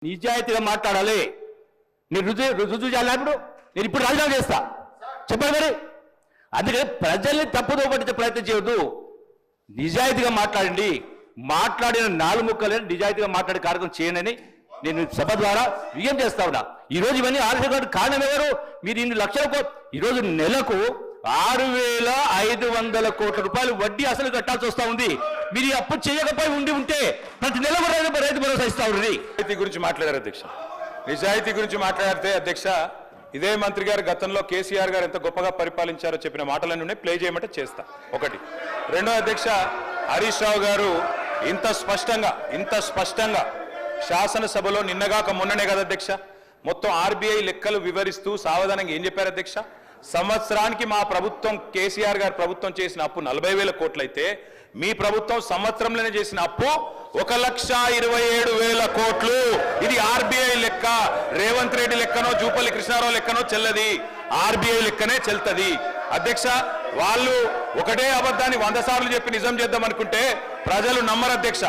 నిజాయితీగా మాట్లాడాలి. నేను రుజువు చేయాలి. నేను ఇప్పుడు రాజీనామా చేస్తా చెప్పాలి మరి. అందుకని ప్రజల్ని తప్పుదో పట్టించే ప్రయత్నం చేయొద్దు. నిజాయితీగా మాట్లాడండి. మాట్లాడిన 4 ముక్కలని నిజాయితీగా మాట్లాడే కార్యక్రమం చేయనని నేను సభ ద్వారా విజ్ఞప్తి చేస్తా ఉన్నా. ఈరోజు ఇవన్నీ ఆలోచన కారణం ఎవరు? మీరు ఇన్ని లక్షల ఈరోజు నెలకు 6,500 కోట్ల రూపాయలు వడ్డీ అసలు కట్టాల్సి వస్తా ఉంది. మీరు ఈ అప్పు చేయకపోయి ఉంటే ప్రతి నెల రైతు భరోసా ఇస్తా ఉంది. నిజాయితీ గురించి మాట్లాడారు అధ్యక్ష. నిజాయితీ గురించి మాట్లాడితే అధ్యక్ష, ఇదే మంత్రి గారు గతంలో కేసీఆర్ గారు ఎంత గొప్పగా పరిపాలించారో చెప్పిన మాటలన్నీ ప్లే చేయమంటే చేస్తా. ఒకటి. రెండో అధ్యక్ష, హరీష్ రావు గారు ఇంత స్పష్టంగా శాసనసభలో నిన్నగాక మొన్ననే కదా అధ్యక్ష మొత్తం ఆర్బీఐ లెక్కలు వివరిస్తూ సావధానంగా ఏం చెప్పారు అధ్యక్ష? సంవత్సరానికి మా ప్రభుత్వం కేసీఆర్ గారు ప్రభుత్వం చేసిన అప్పు 40,000 కోట్లయితే మీ ప్రభుత్వం సంవత్సరంలోనే చేసిన అప్పు 1,27,000 కోట్లు. ఇది ఆర్బీఐ లెక్క. రేవంత్ రెడ్డి లెక్కనో జూపల్లి కృష్ణారావు లెక్కనో చెల్లది, ఆర్బీఐ లెక్కనే చెల్తది అధ్యక్ష. వాళ్ళు ఒకటే అబద్ధాన్ని 100 సార్లు చెప్పి నిజం చేద్దాం అనుకుంటే ప్రజలు నమ్మరు అధ్యక్ష.